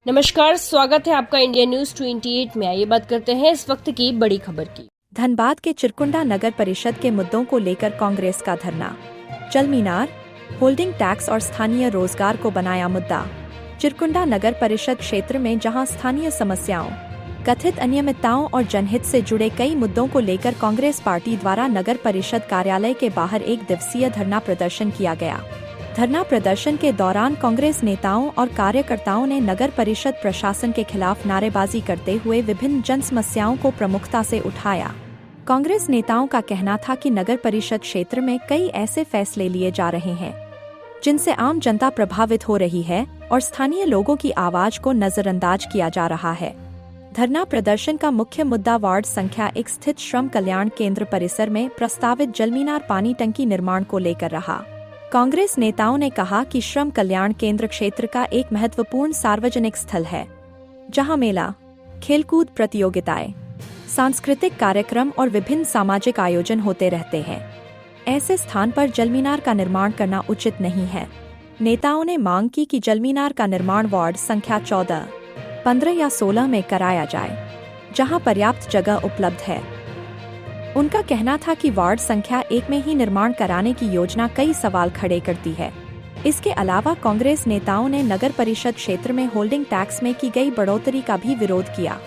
नमस्कार, स्वागत है आपका इंडिया न्यूज 28 में। आइए बात करते हैं इस वक्त की बड़ी खबर की। धनबाद के चिरकुंडा नगर परिषद के मुद्दों को लेकर कांग्रेस का धरना। जल मीनार, होल्डिंग टैक्स और स्थानीय रोजगार को बनाया मुद्दा। चिरकुंडा नगर परिषद क्षेत्र में जहां स्थानीय समस्याओं, कथित अनियमितताओं और जनहित से जुड़े कई मुद्दों को लेकर कांग्रेस पार्टी द्वारा नगर परिषद कार्यालय के बाहर एक दिवसीय धरना प्रदर्शन किया गया। धरना प्रदर्शन के दौरान कांग्रेस नेताओं और कार्यकर्ताओं ने नगर परिषद प्रशासन के खिलाफ नारेबाजी करते हुए विभिन्न जन समस्याओं को प्रमुखता से उठाया। कांग्रेस नेताओं का कहना था कि नगर परिषद क्षेत्र में कई ऐसे फैसले लिए जा रहे हैं जिनसे आम जनता प्रभावित हो रही है और स्थानीय लोगों की आवाज को नजरअंदाज किया जा रहा है। धरना प्रदर्शन का मुख्य मुद्दा वार्ड संख्या 1 स्थित श्रम कल्याण केंद्र परिसर में प्रस्तावित जलमीनार पानी टंकी निर्माण को लेकर रहा। कांग्रेस नेताओं ने कहा कि श्रम कल्याण केंद्र क्षेत्र का एक महत्वपूर्ण सार्वजनिक स्थल है, जहां मेला, खेलकूद प्रतियोगिताएं, सांस्कृतिक कार्यक्रम और विभिन्न सामाजिक आयोजन होते रहते हैं। ऐसे स्थान पर जलमीनार का निर्माण करना उचित नहीं है। नेताओं ने मांग की कि जलमीनार का निर्माण वार्ड संख्या 14, 15 या 16 में कराया जाए, जहां पर्याप्त जगह उपलब्ध है। उनका कहना था कि वार्ड संख्या 1 में ही निर्माण कराने की योजना कई सवाल खड़े करती है। इसके अलावा कांग्रेस नेताओं ने नगर परिषद क्षेत्र में होल्डिंग टैक्स में की गई बढ़ोतरी का भी विरोध किया।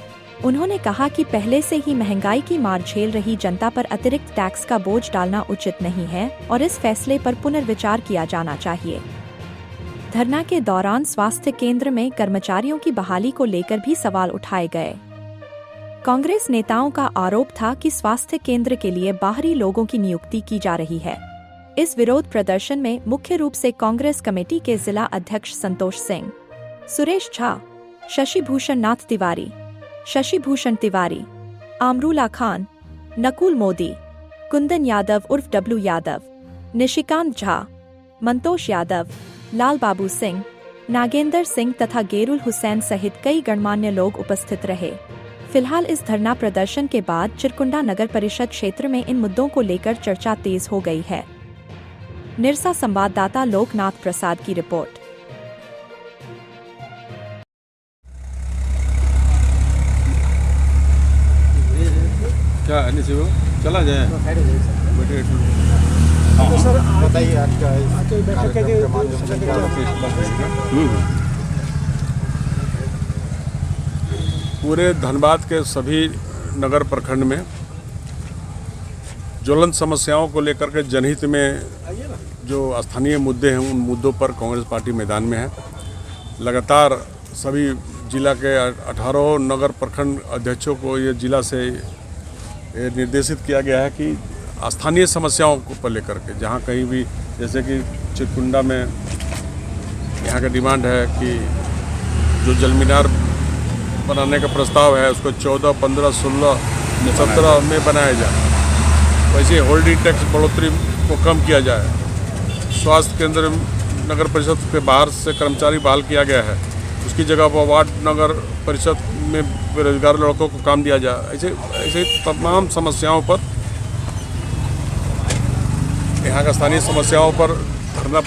उन्होंने कहा कि पहले से ही महंगाई की मार झेल रही जनता पर अतिरिक्त टैक्स का बोझ डालना उचित नहीं है और इस फैसले पर पुनर्विचार किया जाना चाहिए। धरना के दौरान स्वास्थ्य केंद्र में कर्मचारियों की बहाली को लेकर भी सवाल उठाए गए। कांग्रेस नेताओं का आरोप था कि स्वास्थ्य केंद्र के लिए बाहरी लोगों की नियुक्ति की जा रही है। इस विरोध प्रदर्शन में मुख्य रूप से कांग्रेस कमेटी के जिला अध्यक्ष संतोष सिंह, सुरेश झा, शशि भूषण नाथ तिवारी, शशि भूषण तिवारी, आमरूला खान, नकुल मोदी, कुंदन यादव उर्फ डब्लू यादव, निशिकांत झा, मंतोष यादव, लाल बाबू सिंह, नागेंद्र सिंह तथा गेरुल हुसैन सहित कई गणमान्य लोग उपस्थित रहे। फिलहाल इस धरना प्रदर्शन के बाद चिरकुंडा नगर परिषद क्षेत्र में इन मुद्दों को लेकर चर्चा तेज हो गई है। निरसा संवाददाता लोकनाथ प्रसाद की रिपोर्ट। क्या वो चला जाए सर बताइए आज पूरे धनबाद के सभी नगर प्रखंड में ज्वलंत समस्याओं को लेकर के जनहित में जो स्थानीय मुद्दे हैं उन मुद्दों पर कांग्रेस पार्टी मैदान में है। लगातार सभी जिला के 18 नगर प्रखंड अध्यक्षों को ये जिला से ये निर्देशित किया गया है कि स्थानीय समस्याओं को पर लेकर के जहाँ कहीं भी, जैसे कि चिरकुंडा में यहाँ का डिमांड है कि जो जलमीनार बनाने का प्रस्ताव है उसको 14, 15, 16, 17 में बनाया जाए। वैसे होल्डिंग टैक्स बढ़ोतरी को कम किया जाए। स्वास्थ्य केंद्र नगर परिषद के बाहर से कर्मचारी बहाल किया गया है, उसकी जगह पर वार्ड नगर परिषद में बेरोजगार लड़कों को काम दिया जाए। ऐसे तमाम समस्याओं पर, यहाँ का स्थानीय समस्याओं पर धरना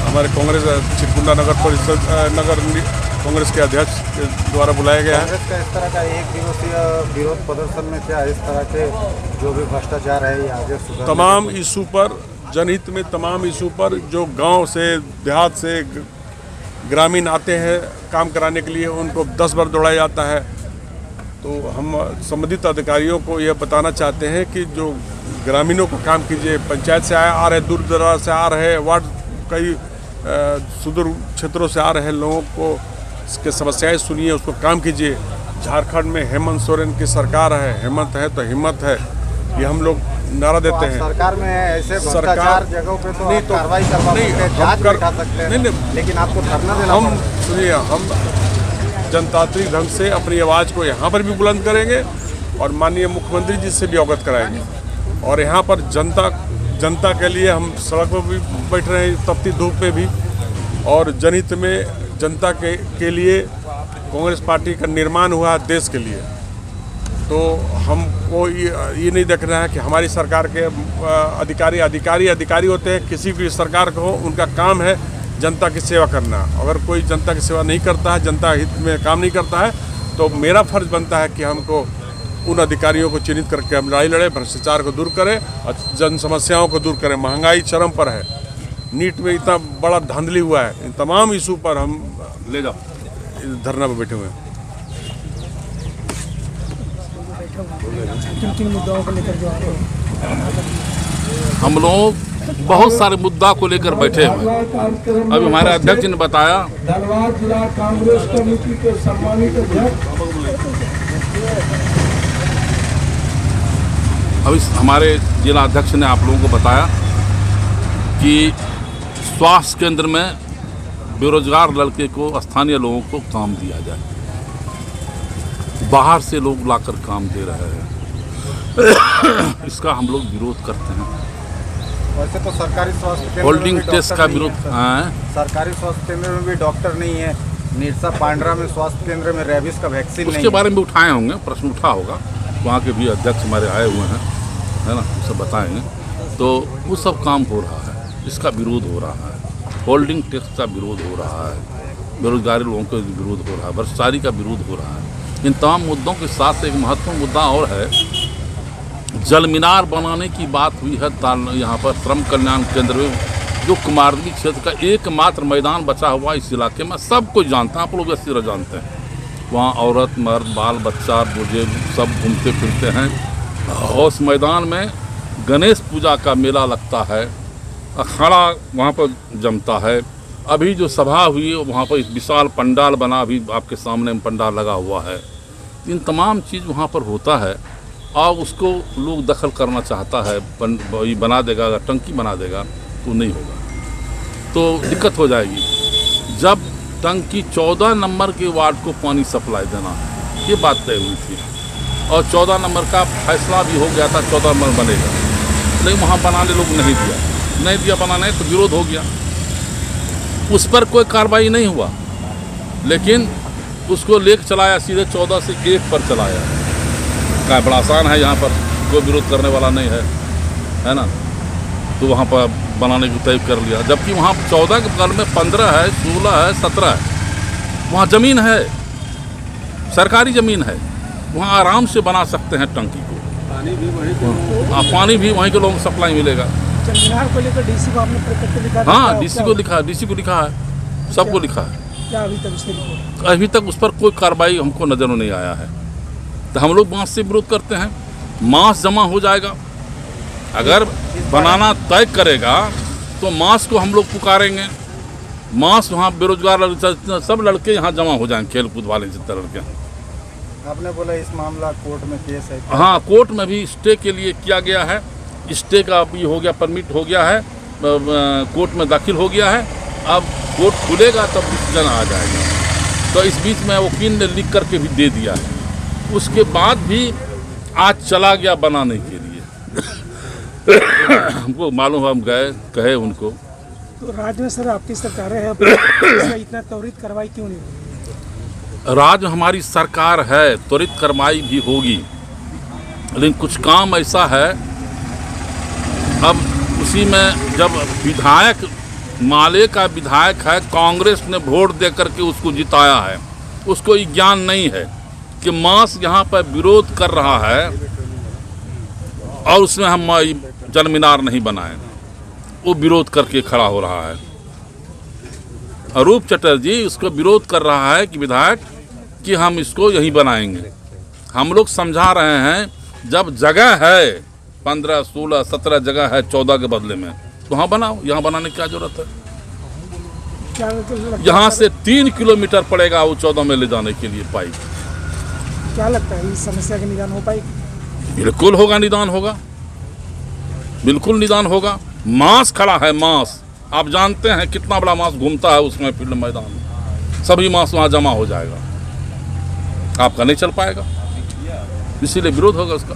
हमारे कांग्रेस चिरकुंडा नगर परिषद कांग्रेस के अध्यक्ष के द्वारा बुलाया गया है। कांग्रेस का इस तरह का एक दिवसीय विरोध प्रदर्शन में क्या इस तरह के जो भी भ्रष्टाचार है आगे तमाम इशू पर, जनहित में तमाम इशू पर जो गांव से देहात से ग्रामीण आते हैं काम कराने के लिए, उनको 10 बार दौड़ाया जाता है। तो हम संबंधित अधिकारियों को यह बताना चाहते हैं कि जो ग्रामीणों को काम कीजिए, पंचायत से आ रहे, दूर दराज से आ रहे, वार्ड कई सुदूर क्षेत्रों से आ रहे लोगों को के समस्याएं सुनिए, उसको काम कीजिए। झारखंड में हेमंत सोरेन की सरकार है, हेमंत है तो हिम्मत है, ये हम लोग नारा देते हैं। सरकार में ऐसे भ्रष्टाचार जगहों पे तो आप कार्रवाई करवा सकते हैं, जांच बैठा सकते हैं, लेकिन आपको धरना देना हम सुनिए, हम जनतांत्रिक ढंग से अपनी आवाज़ को यहाँ पर भी बुलंद करेंगे और माननीय मुख्यमंत्री जी से भी अवगत कराएंगे। और यहाँ पर जनता के लिए हम सड़क पर भी बैठ रहे हैं, तपती धूप में भी, और जनहित में जनता के लिए कांग्रेस पार्टी का निर्माण हुआ देश के लिए। तो हमको ये नहीं देखना है कि हमारी सरकार के अधिकारी होते हैं, किसी भी सरकार को उनका काम है जनता की सेवा करना। अगर कोई जनता की सेवा नहीं करता है, जनता हित में काम नहीं करता है, तो मेरा फर्ज बनता है कि हमको उन अधिकारियों को चिन्हित करके हम लड़ाई लड़े, भ्रष्टाचार को दूर करें और जन समस्याओं को दूर करें। महंगाई चरम पर है, नीट में इतना बड़ा धांधली हुआ है, इन तमाम इशू पर हम ले जाओ धरना पर बैठे हुए हैं। किन मुद्दाओं को लेकर जो हम लोग बहुत सारे मुद्दा को लेकर बैठे हुए हैं। अभी हमारे अध्यक्ष ने बताया, धनबाद जिला कांग्रेस कमेटी के सम्मानित अध्यक्ष अभी हमारे जिला अध्यक्ष ने आप लोगों को बताया कि स्वास्थ्य केंद्र में बेरोजगार लड़के को, स्थानीय लोगों को काम दिया जाए। बाहर से लोग लाकर काम दे रहे हैं। इसका हम लोग विरोध करते हैं। वैसे तो सरकारी स्वास्थ्य केंद्र होल्डिंग में भी टेस्ट डॉक्टर का नहीं विरोध है, सर। हाँ। सरकारी स्वास्थ्य केंद्र में भी डॉक्टर नहीं है। निरसा पांड्रा में स्वास्थ्य केंद्र में रेबीज का वैक्सीन नहीं उसके है। बारे में उठाए होंगे, प्रश्न उठा होगा, वहाँ के भी अध्यक्ष हमारे आए हुए हैं, है ना, वो सब बताएंगे। तो वो सब काम हो रहा है, इसका विरोध हो रहा है। होल्डिंग टैक्स का विरोध हो रहा है, बेरोजगारी लोगों का विरोध हो रहा है, भ्रष्टाचारी का विरोध हो रहा है। इन तमाम मुद्दों के साथ एक महत्वपूर्ण मुद्दा और है, जल मीनार बनाने की बात हुई है। यहाँ पर श्रम कल्याण केंद्र में जो कुमारवी क्षेत्र का एकमात्र मैदान बचा हुआ इस इलाके में, सब कुछ जानते हैं, आप लोग अच्छी तरह जानते हैं। वहाँ औरत मर्द बाल बच्चा बुजुर्ग सब घूमते फिरते हैं। और उस मैदान में गणेश पूजा का मेला लगता है, अखाड़ा वहाँ पर जमता है। अभी जो सभा हुई है वहाँ पर एक विशाल पंडाल बना, अभी आपके सामने पंडाल लगा हुआ है। इन तमाम चीज़ वहाँ पर होता है और उसको लोग दखल करना चाहता है, बना देगा, अगर टंकी बना देगा तो नहीं होगा, तो दिक्कत हो जाएगी। जब टंकी 14 नंबर के वार्ड को पानी सप्लाई देना है, ये बात तय हुई थी और 14 नंबर का फैसला भी हो गया था, 14 नंबर बनेगा, लेकिन वहाँ बनाने लोग नहीं दिया बनाने, तो विरोध हो गया। उस पर कोई कार्रवाई नहीं हुआ, लेकिन उसको लेकर चलाया सीधे 14 से 1 पर चलाया। क्या बड़ा आसान है, यहाँ पर कोई विरोध करने वाला नहीं है ना, तो वहाँ पर बनाने को तय कर लिया। जबकि वहाँ 14 के बगल में 15 है, 16 है, 17 है, वहाँ ज़मीन है, सरकारी ज़मीन है, वहाँ आराम से बना सकते हैं टंकी को। पानी भी वहीं के लोगों को सप्लाई मिलेगा। जल मीनार को लेकर डीसी को आपने प्रत्यक्ष लिखा? हाँ, डीसी को लिखा है, सबको लिखा है। क्या अभी तक उसके रिपोर्ट? अभी तक उस पर कोई कार्रवाई हमको नज़र नहीं आया है। तो हम लोग बांस से विरोध करते हैं। मांस जमा हो जाएगा, अगर बनाना तय करेगा तो मांस को हम लोग पुकारेंगे। मांस वहाँ बेरोजगार सब लड़के यहाँ जमा हो जाएंगे, खेल कूद वाले जितने लड़के। आपने बोला इस मामला कोर्ट में केस है। हाँ, कोर्ट में भी स्टे के लिए किया गया है। स्टे का भी हो गया, परमिट हो गया है, कोर्ट में दाखिल हो गया है। अब कोर्ट खुलेगा तब डिसीजन आ जाएगा। तो इस बीच में वकील ने लिख करके भी दे दिया है। उसके बाद भी आज चला गया बनाने के लिए। हमको मालूम, हम गए कहे उनको। तो राज्य में सर आपकी सरकार है, इतना त्वरित कार्रवाई क्यों नहीं हुई? राज्य हमारी सरकार है, त्वरित कार्रवाई भी होगी, लेकिन कुछ काम ऐसा है, अब उसी में जब विधायक माले का विधायक है, कांग्रेस ने वोट दे करके उसको जिताया है, उसको ये ज्ञान नहीं है कि मांस यहाँ पर विरोध कर रहा है और उसमें हम जल मीनार नहीं बनाए, वो विरोध करके खड़ा हो रहा है। अरूप चटर्जी उसको विरोध कर रहा है कि विधायक कि हम इसको यहीं बनाएंगे। हम लोग समझा रहे हैं जब जगह है 15, 16, 17 जगह है 14 के बदले में, तो वहाँ बनाओ, यहाँ बनाने की क्या जरूरत है? यहाँ से 3 किलोमीटर पड़ेगा वो 14 में ले जाने के लिए पाइप। क्या लगता है इस समस्या का निदान हो पाएगी? बिल्कुल होगा, निदान होगा, बिल्कुल निदान होगा। मांस खड़ा है, मांस आप जानते हैं कितना बड़ा मांस घूमता है उसमें फील्ड मैदान में, सभी मांस वहाँ जमा हो जाएगा, आपका नहीं चल पाएगा, इसीलिए विरोध होगा उसका।